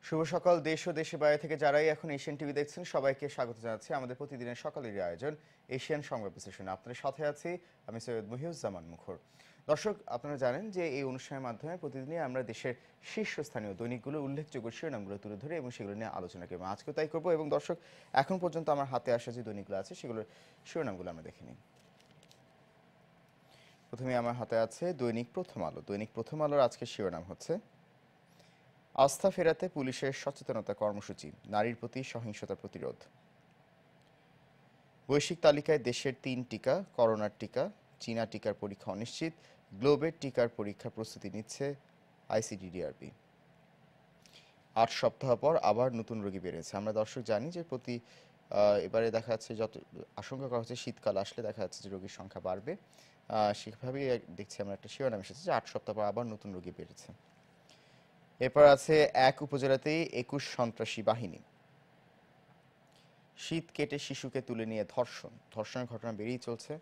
শুভ সকাল দেশ ও দেশের বাইরে থেকে যারাই এখন এশিয়ান টিভি দেখছেন সবাইকে স্বাগত জানাচ্ছি আমাদের প্রতিদিনের সকালের আয়োজন এশিয়ান সংবাদ বিশ্লেষণে। আপনাদের সাথে আছি আমি সৈয়দ মহিউজ্জামান মুখর। দর্শক, আপনারা জানেন যে এই অনুষ্ঠানের মাধ্যমে প্রতিদিনই আমরা দেশের শীর্ষস্থানীয় দৈনিকগুলো উল্লেখযোগ্য শিরোনামগুলো তুলে ধরে এবং সেগুলো নিয়ে আলোচনা করবো। আজকেও তাই করবো। এবং দর্শক, এখন পর্যন্ত আমার হাতে আসা যে দৈনিকগুলো আছে সেগুলোর শিরোনামগুলো আমরা দেখে নিই। প্রথমে আমার হাতে আছে দৈনিক প্রথম আলো। দৈনিক প্রথম আলোর আজকের শিরোনাম হচ্ছে আস্থা ফেরাতে পুলিশের সচেতনতা কর্মসূচি, নারীর প্রতি সহিংসতা প্রতিরোধ। বৈশ্বিক তালিকায় দেশের 3 টিকা, করোনার টিকা, চীনা টিকার পরীক্ষা অনিশ্চিত, গ্লোবের টিকার পরীক্ষার প্রস্তুতি নিচ্ছে আইসিডিডিআরবি। 8 সপ্তাহ পর আবার নতুন রোগী বেড়েছে। আমরা দর্শক জানি যে এবারে দেখা যাচ্ছে যত আশঙ্কা করা হচ্ছে শীতকাল আসলে দেখা যাচ্ছে যে রোগীর সংখ্যা বাড়বে। সেভাবেই দেখছি আমরা একটা শিরোনাম এসেছে যে 8 সপ্তাহ পর আবার নতুন রোগী বেড়েছে। এরপর আছে এক উপজেলাতেই 21 সন্ত্রাসী বাহিনী। শীত কেটে শিশুকে তুলে নিয়ে ধর্ষণের ঘটনা বেড়েই চলছে।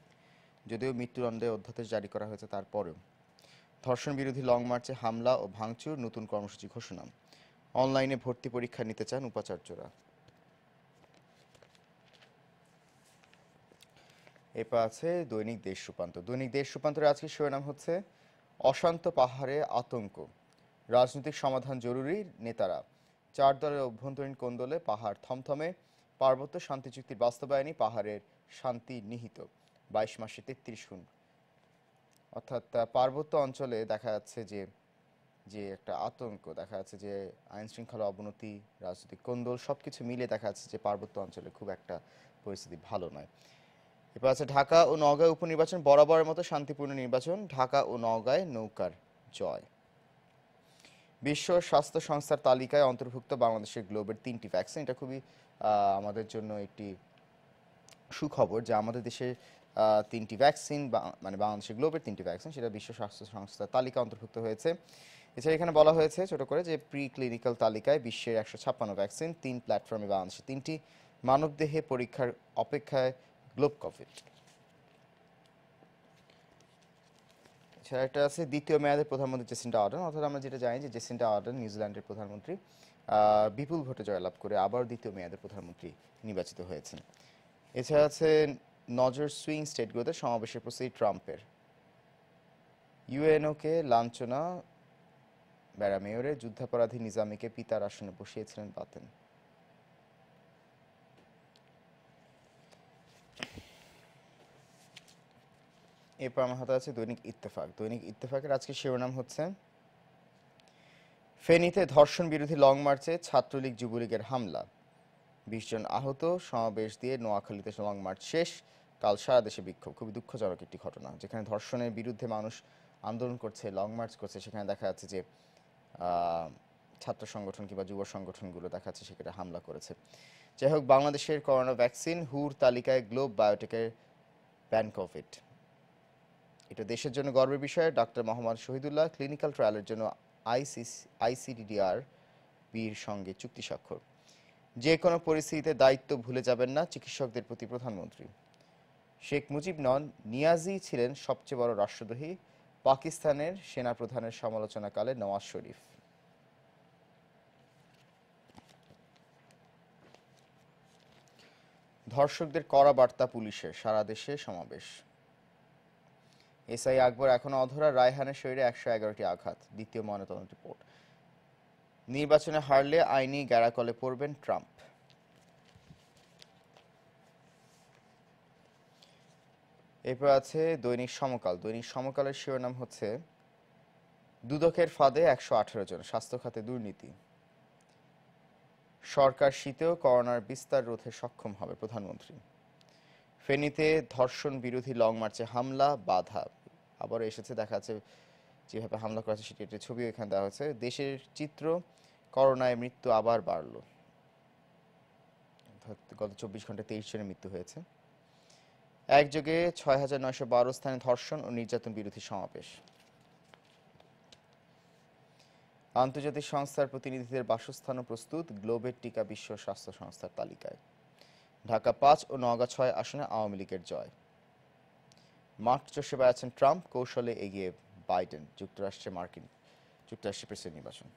যদিও মৃত্যুদণ্ডে অধ্যাদেশ জারি করা হয়েছে, তারপরেও ধর্ষণ বিরোধী লং মার্চে হামলা ও ভাঙচুর, নতুন কর্মসূচি ঘোষণা। অনলাইনে ভর্তি পরীক্ষা নিতে চান উপাচার্যরা। এরপর আছে দৈনিক দেশ রূপান্তর। দৈনিক দেশ রূপান্তরের আজকের শিরোনাম হচ্ছে অশান্ত পাহাড়ে আতঙ্ক, রাজনৈতিক সমাধান জরুরি, নেতারা। 4 দলের অভ্যন্তরীণ কোন্দলে পাহাড় থমথমে, পার্বত্য শান্তি চুক্তির বাস্তবায়নই পাহাড়ের শান্তি নিহিত। 22 মাসে 33 খুন। অর্থাৎ পার্বত্য অঞ্চলে দেখা যাচ্ছে যে যে একটা আতঙ্ক, দেখা যাচ্ছে যে আইন শৃঙ্খলা অবনতি, রাজনৈতিক কোন্দল সবকিছু মিলে দেখা যাচ্ছে যে পার্বত্য অঞ্চলে খুব একটা পরিস্থিতি ভালো নয়। এরপর আছে ঢাকা ও নওগাঁয় উপনির্বাচন, বরাবরের মতো শান্তিপূর্ণ নির্বাচন, ঢাকা ও নওগাঁয় নৌকার জয়। বিশ্ব স্বাস্থ্য সংস্থার তালিকায় অন্তর্ভুক্ত বাংলাদেশের গ্লোবের 3টি ভ্যাকসিন। এটা খুবই আমাদের জন্য একটি সুখবর যে আমাদের দেশের 3টি ভ্যাকসিন, মানে বাংলাদেশের গ্লোবের 3টি ভ্যাকসিন, সেটা বিশ্ব স্বাস্থ্য সংস্থার তালিকা অন্তর্ভুক্ত হয়েছে। এছাড়া এখানে বলা হয়েছে ছোট করে যে প্রি ক্লিনিক্যাল তালিকায় বিশ্বের 156 ভ্যাকসিন, 3 প্ল্যাটফর্মে বাংলাদেশে 3টি, মানবদেহে পরীক্ষার অপেক্ষায় গ্লোব কোভিড। এছাড়া একটা আছে দ্বিতীয় মেয়াদের প্রধানমন্ত্রী জেসিন্ডা আর্ডার্ন। অর্থাৎ আমরা যেটা জানি যে জেসিন্ডা আর্ডার্ন নিউজিল্যান্ডের প্রধানমন্ত্রী, বিপুল ভোটে জয়লাভ করে আবার দ্বিতীয় মেয়াদের প্রধানমন্ত্রী নির্বাচিত হয়েছেন। এছাড়া আছে নজর সুইং স্টেটগুলোতে সমাবেশের প্রস্তুতি ট্রাম্পের। ইউএনওকে লাঞ্ছনা, ব্যারামেয়রে যুদ্ধাপরাধী নিজামীকে পিতার আসনে বসিয়েছিলেন বাতেন। এরপর আমার হাতে আছে দৈনিক ইত্তেফাক। দৈনিক ইত্তেফাকের আজকে শিরোনাম হচ্ছে ফেনীতে ধর্ষণ বিরোধী লং মার্চে ছাত্রলীগ যুবলীগের হামলা, 20 জন আহত, সমাবেশ দিয়ে নোয়াখালীতে লং মার্চ শেষ, কাল সারা দেশে বিক্ষোভ। খুবই দুঃখজনক একটি ঘটনা, যেখানে ধর্ষণের বিরুদ্ধে মানুষ আন্দোলন করছে, লং মার্চ করছে, সেখানে দেখা যাচ্ছে যে ছাত্র সংগঠন কিংবা যুব সংগঠনগুলো দেখা যাচ্ছে সেখানে হামলা করেছে। যাই হোক, বাংলাদেশের করোনা ভ্যাকসিন হুর তালিকায় গ্লোব বায়োটেকের কোভিড। এটা দেশের জন্য গর্বের বিষয়। ডাক্তার মোহাম্মদ শহীদুল্লাহ ক্লিনিক্যাল ট্রায়ালের জন্য আইসিডিডিআর বির সঙ্গে চুক্তি স্বাক্ষর। যে কোনো পরিস্থিতিতে দায়িত্ব ভুলে যাবেন না চিকিৎসকদের প্রতি প্রধানমন্ত্রী। শেখ মুজিব নন, নিয়াজি ছিলেন সবচেয়ে বড় রাষ্ট্রদ্রোহী, পাকিস্তানের সেনাপ্রধানের সমালোচনাকালে নওয়াজ শরীফ। ধর্ষকদের কড়া বার্তা পুলিশের, সারা দেশে সমাবেশ। এসআই আকবর এখনো অধরা, রায়হানের শরীরে 111টি আঘাত, দ্বিতীয় ময়নাতদন্ত রিপোর্ট। নির্বাচনে হারলে আইনি গ্যারাকলে পড়বেন ট্রাম্প। এরপর আছে দৈনিক সমকাল। দৈনিক সমকালের শিরোনাম হচ্ছে দুদকের ফাঁদে 118 জন, স্বাস্থ্য খাতে দুর্নীতি। সরকার শীতেও করোনার বিস্তার রোধে সক্ষম হবে প্রধানমন্ত্রী। ফেনীতে ধর্ষণ বিরোধী লং মার্চে হামলা, বাধা। আবার এসেছে, দেখা যাচ্ছে যেভাবে হামলা করা হচ্ছে সেটি একটি ছবি এখানে দেওয়া হয়েছে। দেশের চিত্র, করোনায় মৃত্যু আবার বাড়ল। গত 24 ঘন্টায় 23 জনের মৃত্যু হয়েছে। একযোগে 6912 স্থানে ধর্ষণ ও নির্যাতন বিরোধী সমাবেশ। আন্তর্জাতিক সংস্থার প্রতিনিধিদের বাসস্থানও প্রস্তুত, গ্লোবের টিকা বিশ্ব স্বাস্থ্য সংস্থার তালিকায়। ঢাকা 5 ও নওগাঁ 6 আসনে আওয়ামী লীগের জয়। মাঠ চষে বেড়াচ্ছেন ট্রাম্প, কৌশলে এগিয়ে বাইডেন, যুক্তরাষ্ট্রের প্রেসিডেন্ট নির্বাচন।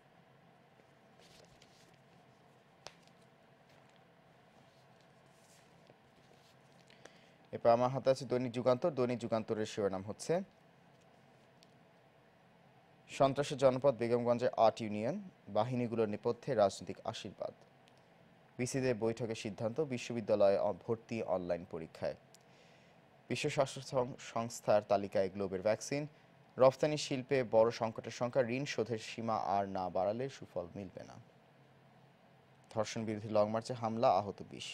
এরপর আমার হাতে আছে দৈনিক যুগান্তর। দৈনিক যুগান্তরের শিরোনাম হচ্ছে সন্ত্রাসের জনপদ বেগমগঞ্জে আর্ট ইউনিয়ন, বাহিনীগুলোর নেপথ্যে রাজনৈতিক আশীর্বাদ। ভিসিদের বৈঠকের সিদ্ধান্ত, বিশ্ববিদ্যালয়ে ভর্তি অনলাইন পরীক্ষায়। বিশ্ব স্বাস্থ্য সংস্থার তালিকায় গ্লোবের ভ্যাকসিন। রফতানি শিল্পে বড় সংকটের সংখ্যা, ঋণ শোধের সীমা আর না বাড়ালে সুফল মিলবে না। ধর্ষণ বিরোধী লং মার্চে হামলা, আহত 20।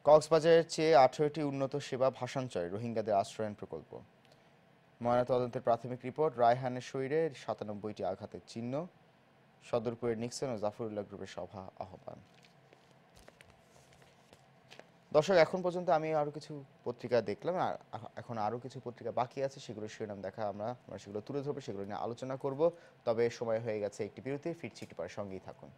কক্সবাজারের চেয়ে 18টি উন্নত সেবা ভাসানচরে রোহিঙ্গাদের আশ্রয়ন প্রকল্প। ময়নাতদন্তের প্রাথমিক রিপোর্ট, রায়হানের শরীরে 97টি আঘাতের চিহ্ন। সদরপুরের নিক্সন ও জাফরুল্লাহ গ্রুপের সভা আহ্বান। দর্শক, এখন পর্যন্ত আমি আরো কিছু পত্রিকা দেখলাম, আর এখন আরো কিছু পত্রিকা বাকি আছে, সেগুলো শিরোনাম দেখা আমরা সেগুলো তুলে ধরবো, সেগুলো নিয়ে আলোচনা করব। তবে সময় হয়ে গেছে একটি বিরতি, ফিরছি একটু পরে, সঙ্গেই থাকুন।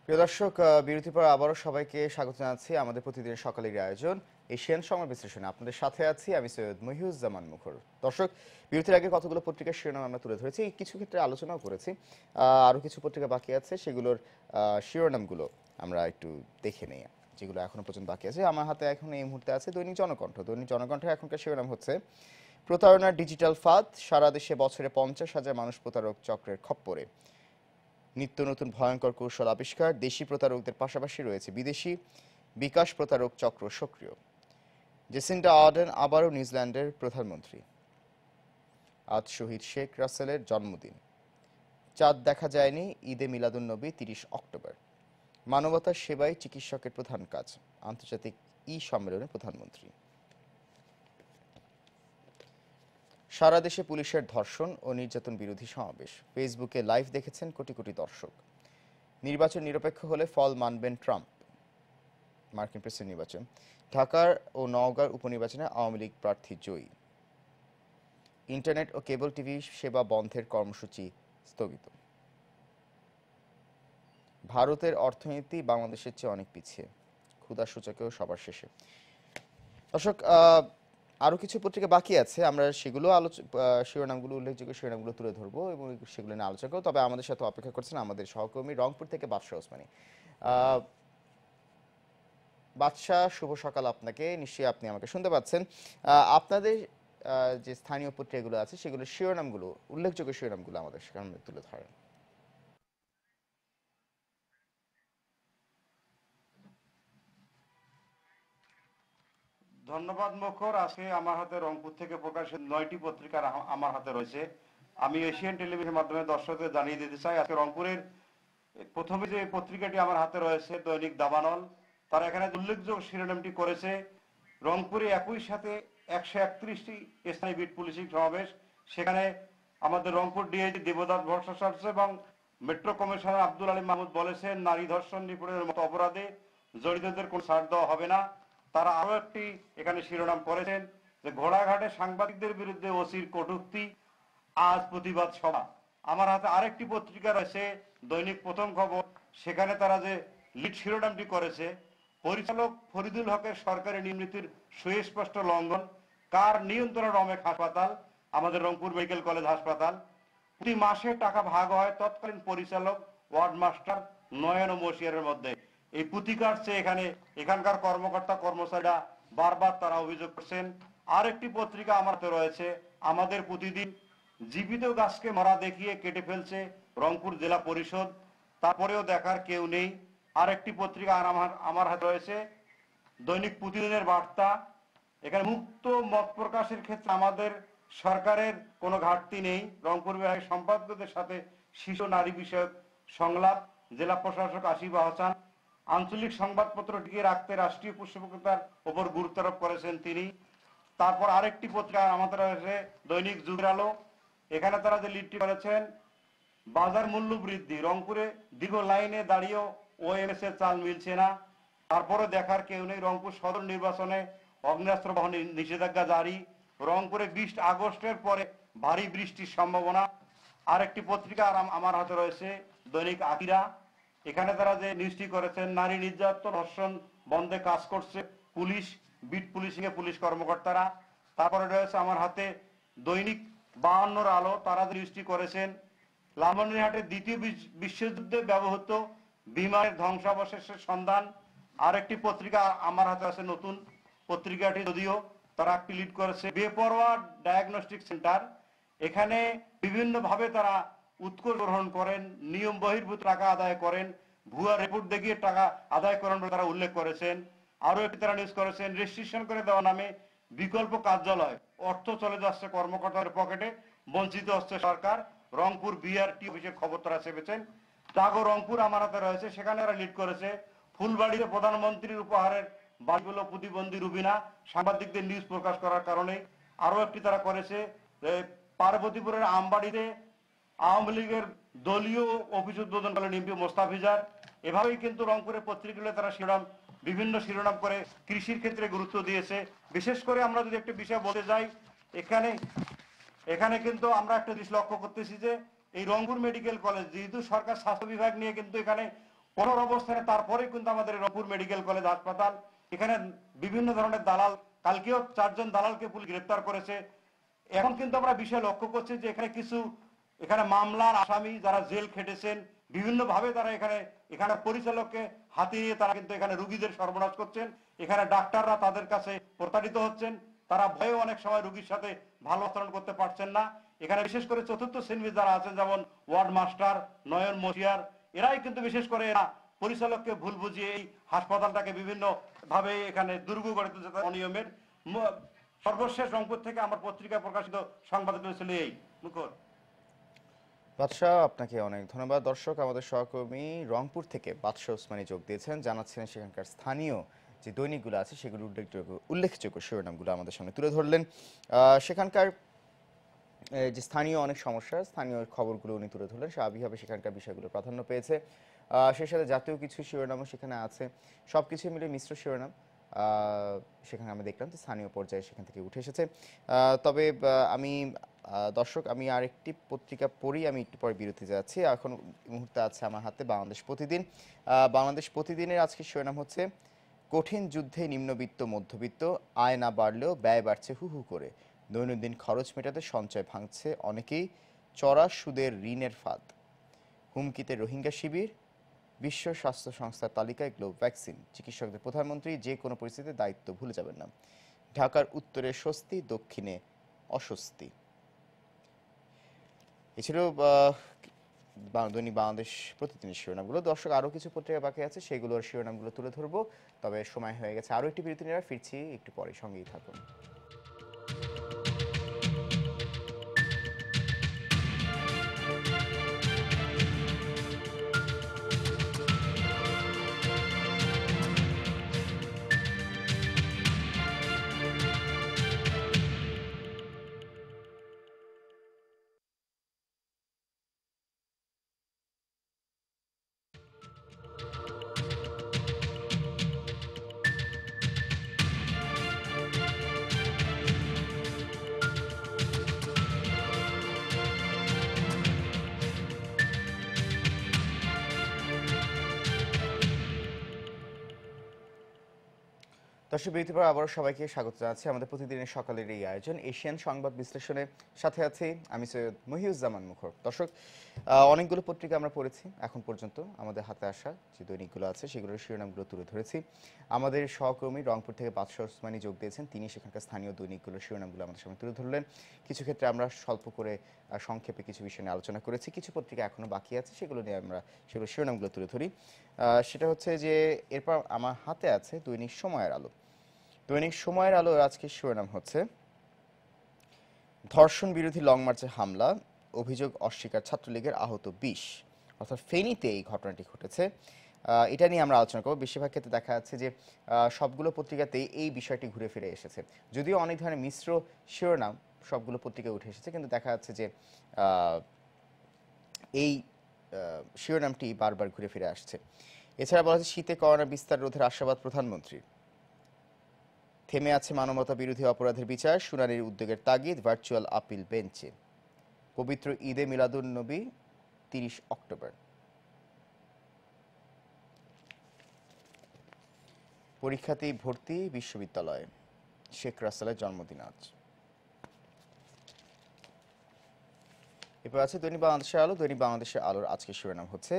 প্রিয় দর্শক, বিরতির পর আবারও সবাইকে স্বাগত জানাচ্ছি আমাদের প্রতিদিনের সকালের আয়োজন এশিয়ান সংবাদ বিশ্লেষণে। আপনাদের সাথে আছি আমি সৈয়দ মহিউজ্জামান মুখর। দর্শক, বিরতির আগে কতগুলো পত্রিকার শিরোনাম আমরা তুলে ধরেছি, কিছু ক্ষেত্রে আলোচনাও করেছি। আরও কিছু পত্রিকা বাকি আছে, সেগুলোর শিরোনামগুলো আমরা একটু দেখে নেই, যেগুলো এখনো পর্যন্ত বাকি আছে। আমার হাতে এখন এই মুহূর্তে আছে দৈনিক জনকণ্ঠ। দৈনিক জনকণ্ঠের এখনকার শিরোনাম হচ্ছে প্রতারণার ডিজিটাল ফাঁদ, সারা দেশে বছরে 50,000 মানুষ প্রতারক চক্রের খপ্পরে। নিত্য নতুন ভয়ঙ্কর কৌশল আবিষ্কার, দেশি প্রতারকদের পাশাপাশি রয়েছে বিদেশি বিকাশ প্রতারক চক্র সক্রিয়। জেসিন্ডা আর্ডেন আবারও নিউজিল্যান্ডের প্রধানমন্ত্রী। আজ শহীদ শেখ রাসেলের জন্মদিন। চাঁদ দেখা যায়নি, ঈদে মিলাদুন্নবী 30 অক্টোবর। মানবতার সেবাই চিকিৎসকের প্রধান কাজ, আন্তর্জাতিক সম্মেলনে প্রধানমন্ত্রী। সারা দেশে পুলিশের ধর্ষণ ও নির্যাতন বিরোধী সমাবেশ, ফেসবুকে লাইভ দেখেছেন কোটি কোটি দর্শক। নির্বাচন নিরপেক্ষ হলে ফল মানবেন ট্রাম্প, মার্কিন প্রেসিডেন্ট নির্বাচন। ঢাকার ও নওগাঁর উপনির্বাচনে আওয়ামী লীগ প্রার্থী জয়ী। ইন্টারনেট ও কেবল টিভি সেবা বন্ধের কর্মসূচি স্থগিত। ভারতের অর্থনীতি বাংলাদেশের চেয়ে অনেক পিছিয়ে, ক্ষুধা সূচকেও সবার শেষে। দর্শক, আরো কিছু পত্রিকা বাকি আছে, আমরা সেগুলো শিরোনামগুলো, উল্লেখযোগ্য শিরোনামগুলো তুলে ধরবো এবং সেগুলো নিয়ে আলোচনা করবো। তবে আমাদের সাথে অপেক্ষা করছেন আমাদের সহকর্মী রংপুর থেকে বাদশাহ ওসমানী। বাদশাহ, শুভ সকাল আপনাকে। নিশ্চয়ই আপনি আমাকে শুনতে পাচ্ছেন। আপনাদের যে স্থানীয় পত্রিকাগুলো আছে, সেগুলোর শিরোনামগুলো, উল্লেখযোগ্য শিরোনামগুলো আমাদের সামনে তুলে ধরেন। ধন্যবাদ মুখর। আজকে আমার হাতে রংপুর থেকে প্রকাশিত 9টি পত্রিকা আমার হাতে রয়েছে। আমি এশিয়ান টেলিভিশনের মাধ্যমে দর্শকদের জানিয়ে দিতে চাই, আজকে রংপুরের প্রথমে যে পত্রিকাটি আমার হাতে রয়েছে দৈনিক দাবানল, তারা এখানে উল্লেখযোগ্য শিরোনামটি করেছে রংপুরে একই সাথে 131টি স্থায়ী বিট পুলিশিং সমাবেশ। সেখানে আমাদের রংপুর ডিআইজি দেবদাস ভট্টাচার্য এবং মেট্রো কমিশনার আব্দুল আলী মাহমুদ বলেছেন, নারী ধর্ষণ নিপীড়নের মতো অপরাধে জড়িতদের কোনো ছাড় দেওয়া হবে না। তারা আরো একটি এখানে শিরোনাম করেছেন যে ঘোড়াঘাটে সাংবাদিকদের বিরুদ্ধে ওসির কটূক্তি, আজ প্রতিবাদ সভা। আমার হাতে আরেকটি পত্রিকা রয়েছে দৈনিক প্রথম খবর, সেখানে তারা যে লিড শিরোনামটি করেছে, পরিচালক ফরিদুল হকের সরকারি নীতির সুস্পষ্ট লঙ্ঘন, কার নিয়ন্ত্রণে রমেক হাসপাতাল, আমাদের রংপুর মেডিকেল কলেজ হাসপাতাল। প্রতি মাসে টাকা ভাগ হয় তৎকালীন পরিচালক, ওয়ার্ড মাস্টার, নয়ন ও মশিয়ারের মধ্যে। এই পুতিকার চেয়ে এখানকার কর্মকর্তা কর্মচারীরা বারবার তারা অভিযোগ করছেন। আরেকটি পত্রিকা আমার হাতে রয়েছে আমাদের প্রতিদিন, জীবিত গাছকে মারা দেখিয়ে কেটে ফেলছে রংপুর জেলা পরিষদ, তারপরেও দেখার কেউ নেই। আরেকটি পত্রিকা আমার হাতে রয়েছে দৈনিক প্রতিদিনের বার্তা, এখানে মুক্ত মত প্রকাশের ক্ষেত্রে আমাদের সরকারের কোনো ঘাটতি নেই। রংপুর বিভাগের সম্পাদকদের সাথে শিশু নারী বিষয়ক সংলাপ, জেলা প্রশাসক আসিফ আহসান। আঞ্চলিক সংবাদপত্র টিকিয়ে রাখতে রাষ্ট্রীয় পৃষ্ঠপোষকতার উপর গুরুত্ব আরোপ করেছেন তিনি। তারপর আরেকটি পত্রিকা আমাদের রয়েছে দৈনিক যুগের আলো। এখানে তারা যে লিডটি করেছেন, বাজার মূল্য বৃদ্ধি, রংপুরে দীর্ঘ লাইনে দাঁড়িয়েও ওএমএস এর চাল মিলছে না, তারপরে দেখার কেউ নেই। রংপুর সদর নির্বাচনে অগ্নেয়াস্ত্র বহনে নিষেধাজ্ঞা জারি, রংপুরে 20 আগস্টের পরে ভারী বৃষ্টির সম্ভাবনা। আরেকটি পত্রিকা আমার হাতে রয়েছে দৈনিক আকিরা। এখানে তারা যে নিউজটি করেছেন, নারী নির্যাতন ধর্ষণ বন্ধে কাজ করছে পুলিশ, বিট পুলিশিং এ পুলিশ কর্মকর্তারা। তারপরে রয়েছে আমার হাতে দৈনিক 52 আলো, তারা যে নিউজটি করেছেন, লালমনিরহাটে দ্বিতীয় বিশ্বযুদ্ধে ব্যবহৃত বিমানের ধ্বংসাবশেষের সন্ধান। আরেকটি পত্রিকা আমার হাতে আছে নতুন পত্রিকাটি, যদিও তারা একটি লিড করেছে বেপরোয়া ডায়াগনস্টিক সেন্টার। এখানে বিভিন্ন ভাবে তারা উৎকোচ গ্রহণ করেন, নিয়ম বহির্ভূত টাকা আদায় করেন, ভুয়া রিপোর্ট দেখিয়ে টাকা আদায় করেন বলে তারা উল্লেখ করেছেন। আরো একটি তারা নিউজ করেছেন, রেজিস্ট্রেশন করে দেওয়া নামে বিকল্প কার্যালয়, অর্থ চলে যাচ্ছে কর্মকর্তাদের পকেটে, বঞ্চিত হচ্ছে সরকার। রংপুর বিআরটি অফিসের খবর তারা চেপেছেন। জাগো রংপুর আমার হাতে রয়েছে, সেখানে তারা লিড করেছে ফুলবাড়িতে প্রধানমন্ত্রীর উপহারের বাড়িগুলো প্রতিবন্ধী রুবিনা, সাংবাদিকদের নিউজ প্রকাশ করার কারণে। আরো একটি তারা করেছে পার্বতীপুরের আমবাড়িতে আওয়ামী লীগের দলীয় অফিস উদ্বোধন করলেন এমপি মোস্তাফিজার। এভাবেই কিন্তু রংপুরের পত্রিকাগুলো তারা বিভিন্ন শিরোনাম করে কৃষির ক্ষেত্রে গুরুত্ব দিয়েছে। বিশেষ করে আমরা যদি একটা বিষয় বলতে যাই, এখানে কিন্তু আমরা একটা জিনিস লক্ষ্য করতেছি যে এই রংপুর মেডিকেল কলেজ, যেহেতু সরকার স্বাস্থ্য বিভাগ নিয়ে কিন্তু এখানে কঠোর অবস্থানে, তারপরে কিন্তু আমাদের রংপুর মেডিকেল কলেজ হাসপাতাল, এখানে বিভিন্ন ধরনের দালাল, কালকেও 4 জন দালালকে পুলিশ গ্রেপ্তার করেছে। এখন কিন্তু আমরা বিষয় লক্ষ্য করছি যে এখানে মামলার আসামি যারা জেল খেটেছেন, বিভিন্ন ভাবে তারা এখানে পরিচালককে হাতিয়ে নিয়ে তারা কিন্তু এখানে রুগীদের সর্বনাশ করছেন। এখানে ডাক্তাররা তাদের কাছে প্রতারিত হচ্ছেন, তারা ভয়ে অনেক সময় রুগীর সাথে ভালো আচরণ করতে পারছেন না। এখানে বিশেষ করে চতুর্থ শ্রেণীর যারা আছেন, যেমন ওয়ার্ড মাস্টার নয়ন মশিয়ার, এরাই কিন্তু বিশেষ করে পরিচালককে ভুল বুঝিয়ে এই হাসপাতালটাকে বিভিন্ন ভাবে এখানে দুর্গ গড়ে তুলছে অনিয়মের। সর্বশেষ রংপুর থেকে আমার পত্রিকায় প্রকাশিত সংবাদগুলো ছিল এই। মুখর বাদশাহ, আপনাকে অনেক ধন্যবাদ। দর্শক, আমাদের সহকর্মী রংপুর থেকে বাদশাহ ওসমানী যোগ দিয়েছেন, জানাচ্ছেন সেখানকার স্থানীয় যে দৈনিকগুলো আছে সেগুলো উল্লেখযোগ্য শিরোনামগুলো আমাদের সামনে তুলে ধরলেন। সেখানকার যে স্থানীয় অনেক সমস্যা, স্থানীয় খবরগুলো উনি তুলে ধরলেন, স্বাভাবিকভাবে সেখানকার বিষয়গুলো প্রাধান্য পেয়েছে। সেই সাথে জাতীয় কিছু শিরোনামও সেখানে আছে, সব কিছু মিলে মিশ্র শিরোনাম সেখানে আমি দেখলাম যে স্থানীয় পর্যায়ে সেখান থেকে উঠে এসেছে। তবে দর্শক, আমি আরেকটি পত্রিকা পড়ি, আমি একটু পরে বিরতি যাচ্ছি। এখন এই মুহূর্তে আছে আমার হাতে বাংলাদেশ প্রতিদিন। বাংলাদেশ প্রতিদিনের আজকের শিরোনাম হচ্ছে, কঠিন যুদ্ধে নিম্নবিত্ত মধ্যবিত্ত, আয় না বাড়লেও ব্যয় বাড়ছে হু হু করে, দৈনন্দিন খরচ মেটাতে সঞ্চয় ভাঙছে অনেকেই, চড়া সুদের ঋণের ফাঁদ, হুমকিতে রোহিঙ্গা শিবির, বিশ্ব স্বাস্থ্য সংস্থার তালিকায় গ্লোব ভ্যাকসিন, চিকিৎসকদের প্রধানমন্ত্রী যে কোনো পরিস্থিতিতে দায়িত্ব ভুলে যাবেন না, ঢাকার উত্তরে স্বস্তি দক্ষিণে অস্বস্তি। এছাড়াও দৈনিক বাংলাদেশ প্রতিদিনের শিরোনামগুলো। দর্শক, আরও কিছু পত্রিকা বাকি আছে, সেগুলোর শিরোনামগুলো তুলে ধরবো, তবে সময় হয়ে গেছে আরও একটি বিরতি নেওয়ার। ফিরছি একটু পরে, সঙ্গেই থাকুন। দর্শক, বিরতির পর আবারও সবাইকে স্বাগত জানাচ্ছি আমাদের প্রতিদিনের সকালের এই আয়োজন এশিয়ান সংবাদ বিশ্লেষণের সাথে আছি আমি সৈয়দ মহিউজ্জামান মুখর। দর্শক, অনেকগুলো পত্রিকা আমরা পড়েছি এখন পর্যন্ত, আমাদের হাতে আসা যে দৈনিকগুলো আছে সেগুলোর শিরোনামগুলো তুলে ধরেছি। আমাদের সহকর্মী রংপুর থেকে বাদশাহ ওসমানী যোগ দিয়েছেন, তিনি সেখানকার স্থানীয় দৈনিকগুলোর শিরোনামগুলো আমাদের সামনে তুলে ধরলেন। কিছু ক্ষেত্রে আমরা স্বল্প করে সংক্ষেপে কিছু বিষয় নিয়ে আলোচনা করেছি, কিছু পত্রিকা এখনও বাকি আছে, সেগুলো নিয়ে আমরা সেগুলো শিরোনামগুলো তুলে ধরি। সেটা হচ্ছে যে এরপর আমার হাতে আছে দৈনিক সময়ের আলো। দৈনিক সময়ের আলো আজকের শিরোনাম হচ্ছে, ধর্ষণ বিরোধী লং মার্চে হামলা, অভিযোগ অস্বীকার ছাত্রলীগের, আহত 20। অর্থাৎ ফেনীতে এই ঘটনাটি ঘটেছে। এটা নিয়ে আমরা আলোচনা করব। বেশিরভাগ ক্ষেত্রে দেখা যাচ্ছে যে সবগুলো পত্রিকাতেই এই বিষয়টি ঘুরে ফিরে এসেছে, যদিও অনেক ধরনের মিশ্র শিরোনাম সবগুলো পত্রিকায় উঠে এসেছে, কিন্তু দেখা যাচ্ছে যে আহ, এই শিরোনামটি বারবার ঘুরে ফিরে আসছে। এছাড়া বলা হচ্ছে শীতে করোনা বিস্তার রোধের আশাবাদ প্রধানমন্ত্রীর, থেমে আছে মানবতা বিরোধী অপরাধের বিচার, শুনানির উদ্যোগের তাগিদ ভার্চুয়াল আপিল বেঞ্চে। পবিত্র ঈদে মিলাদুন নবী 30 অক্টোবর। পরীক্ষাতেই ভর্তি বিশ্ববিদ্যালয়ে, শেখ রাসেলের জন্মদিন আজ। এরপর আছে দৈনিক বাংলাদেশের আলো। দৈনিক বাংলাদেশের আলোর আজকের শিরোনাম হচ্ছে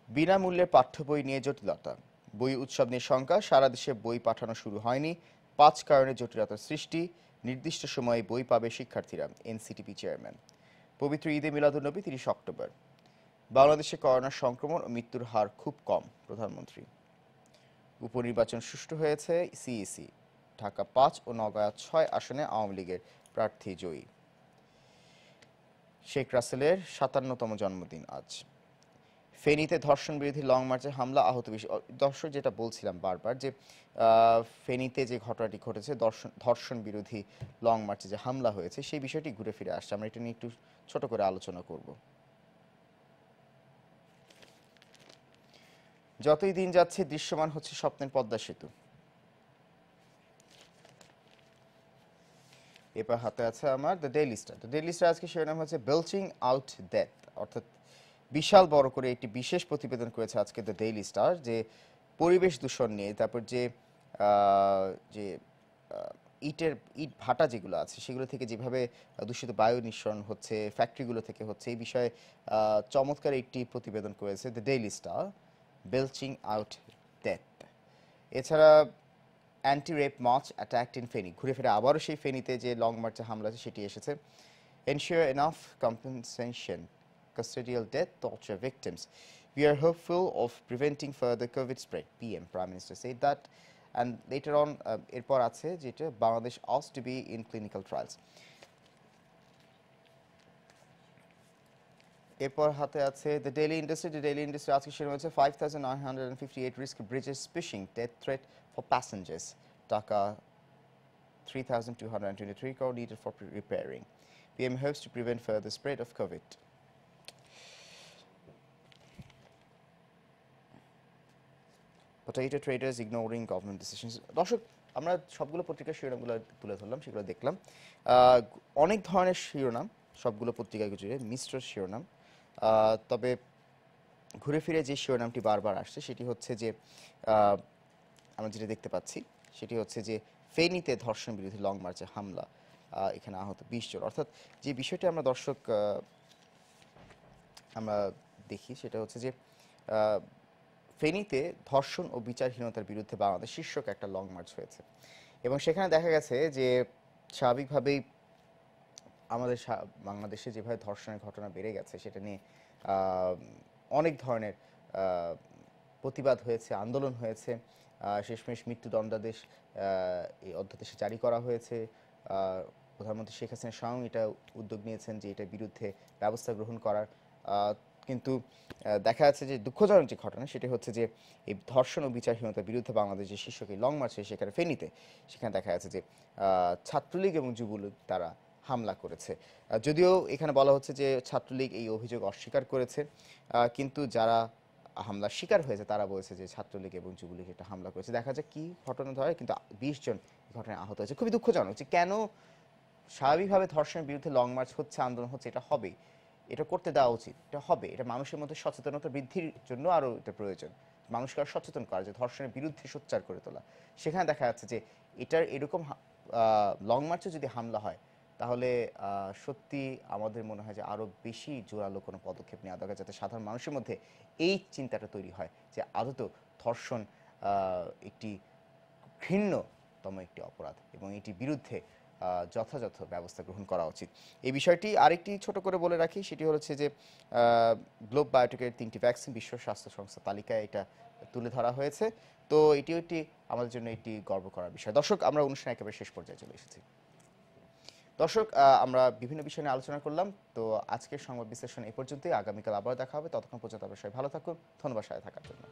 বিনামূল্যে পাঠ্য বই নিয়ে জটিলতা, বই উৎসব নিয়ে শঙ্কা, সারা দেশে বই পাঠানো শুরু হয়নি, 5 কারণে জটিলতার সৃষ্টি, নির্দিষ্ট সময়ে বই পাবে শিক্ষার্থীরা, এনসিটিপি চেয়ারম্যান। পবিত্র ঈদে মিলাদুন্নবী 30 অক্টোবর। বাংলাদেশে করোনা সংক্রমণ ও মৃত্যুর হার খুব কম, প্রধানমন্ত্রী। উপনির্বাচন সুষ্ঠু হয়েছে, সিইসি। ঢাকা 5 ও নওগাঁ 6 আসনে আওয়ামী লীগের প্রার্থী জয়ী। শেখ রাসেলের 57তম জন্মদিন আজ। ফেনীতে ধর্ষণ বিরোধী লং মার্চে হামলা, আহত বেশি। দর্শক, যেটা বলছিলাম বারবার যে ফেনীতে যে ঘটনাটি ঘটেছে, ধর্ষণ বিরোধী লং মার্চে যে হামলা হয়েছে, সেই বিষয়টি ঘুরে ফিরে আসছে। আমরা এটা নিয়ে একটু ছোট করে আলোচনা করব। যতই দিন যাচ্ছে দৃশ্যমান হচ্ছে স্বপ্নের পদ্মা সেতু। এরপর হাতে আছে আমার the Daily star. The Daily star আজকে শিরোনাম হচ্ছে বেলচিং আউট ডেথ, অর্থাৎ বিশাল বড় করে একটি বিশেষ প্রতিবেদন করেছে আজকে দ্য ডেইলি স্টার, যে পরিবেশ দূষণ নিয়ে, তারপর যে যে ইট ভাটা যেগুলো আছে সেগুলো থেকে যেভাবে দূষিত বায়ু নিঃসরণ হচ্ছে, ফ্যাক্টরিগুলো থেকে হচ্ছে, এই বিষয়ে চমৎকার একটি প্রতিবেদন করেছে the Daily Star, belching out death. এছাড়া anti rape march attacked in Feni, ঘুরে ফিরে আবারও সেই ফেনীতে যে লং মার্চে হামলা আছে সেটি এসেছে। Ensure enough compensation, custodial death, torture victims. We are hopeful of preventing further COVID spread, PM, Prime Minister said that. And later on, এরপর আছে যেটা Bangladesh asked to be in clinical trials. এরপর হাতে আছে the daily industry. The daily industry আজকে শুরু হয়েছে 5,958 risk bridges phishing death threat for passengers. টাকা 3,223 crore needed for repairing. PM hopes to prevent further spread of COVID. Potato traders ignoring government decisions. দর্শক, আমরা সবগুলো পত্রিকার শিরোনামগুলো তুলে ধরলাম, সেগুলো দেখলাম। অনেক ধরনের শিরোনাম সবগুলো পত্রিকায় জুড়ে, মিশ্র শিরোনাম। তবে ঘুরে ফিরে যে শিরোনামটি বারবার আসছে সেটি হচ্ছে যে আমরা যেটা দেখতে পাচ্ছি সেটি হচ্ছে যে ফেনীতে ধর্ষণ বিরোধী লং মার্চে হামলা, এখানে আহত 20 জন। অর্থাৎ যে বিষয়টি আমরা দর্শক আমরা দেখি সেটা হচ্ছে যে ফেনীতে ধর্ষণ ও বিচারহীনতার বিরুদ্ধে বাংলাদেশ শীর্ষক একটা লং মার্চ হয়েছে, এবং সেখানে দেখা গেছে যে স্বাভাবিকভাবেই আমাদের বাংলাদেশে যেভাবে ধর্ষণের ঘটনা বেড়ে গেছে সেটা নিয়ে অনেক ধরনের প্রতিবাদ হয়েছে, আন্দোলন হয়েছে। শেষমেশ মৃত্যুদণ্ডাদেশ এই অধ্যাদেশে জারি করা হয়েছে। প্রধানমন্ত্রী শেখ হাসিনা স্বয়ং এটা উদ্যোগ নিয়েছেন যে এটার বিরুদ্ধে ব্যবস্থা গ্রহণ করার। কিন্তু দেখা যাচ্ছে যে দুঃখজনক যে ঘটনা সেটি হচ্ছে যে এই ধর্ষণ ও বিচারহীনতার বিরুদ্ধে বাংলাদেশ যে শীর্ষক এই লং মার্চ, সেখানে ফেনীতে, সেখানে দেখা যাচ্ছে যে ছাত্রলীগ এবং যুবলীগ তারা হামলা করেছে। যদিও এখানে বলা হচ্ছে যে ছাত্রলীগ এই অভিযোগ অস্বীকার করেছে, কিন্তু যারা হামলার শিকার হয়েছে তারা বলেছে যে ছাত্রলীগ এবং যুবলীগ এটা হামলা করেছে। দেখা যাক কি ঘটনা ধরে, কিন্তু 20 জন এই ঘটনায় আহত হয়েছে। খুবই দুঃখজনক যে কেন স্বাভাবিকভাবে ধর্ষণের বিরুদ্ধে লং মার্চ হচ্ছে, আন্দোলন হচ্ছে, এটা হবে, এটা করতে দেওয়া উচিত, এটা হবে, এটা মানুষের মধ্যে সচেতনতা বৃদ্ধির জন্য আরও এটা প্রয়োজন, মানুষকে আরও সচেতন করা, যে ধর্ষণের বিরুদ্ধে সোচ্চার করে তোলা। সেখানে দেখা যাচ্ছে যে এটার এরকম লং মার্চে যদি হামলা হয় তাহলে সত্যি আমাদের মনে হয় যে আরও বেশি জোরালো কোনো পদক্ষেপ নেওয়া দরকার, যাতে সাধারণ মানুষের মধ্যে এই চিন্তাটা তৈরি হয় যে আদত ধর্ষণ একটি ঘৃণ্যতম একটি অপরাধ এবং এটির বিরুদ্ধে যথাযথ ব্যবস্থা গ্রহণ করা উচিত। এই বিষয়টি আরেকটি ছোট করে বলে রাখি, সেটি হচ্ছে যে গ্লোব বায়োটেকের 3টি ভ্যাকসিন বিশ্ব স্বাস্থ্য সংস্থা তালিকায় এটা তুলে ধরা হয়েছে। তো এটিও একটি আমাদের জন্য একটি গর্ব করার বিষয়। দর্শক, আমরা অনুষ্ঠান একেবারে শেষ পর্যায়ে চলে এসেছি। দর্শক, আমরা বিভিন্ন বিষয় নিয়ে আলোচনা করলাম। তো আজকের সংবাদ বিশ্লেষণ এই পর্যন্তই। আগামীকাল আবার দেখা হবে। ততক্ষণ পর্যন্ত আপনারা সবাই ভালো থাকুন। ধন্যবাদ সাথে থাকার জন্য।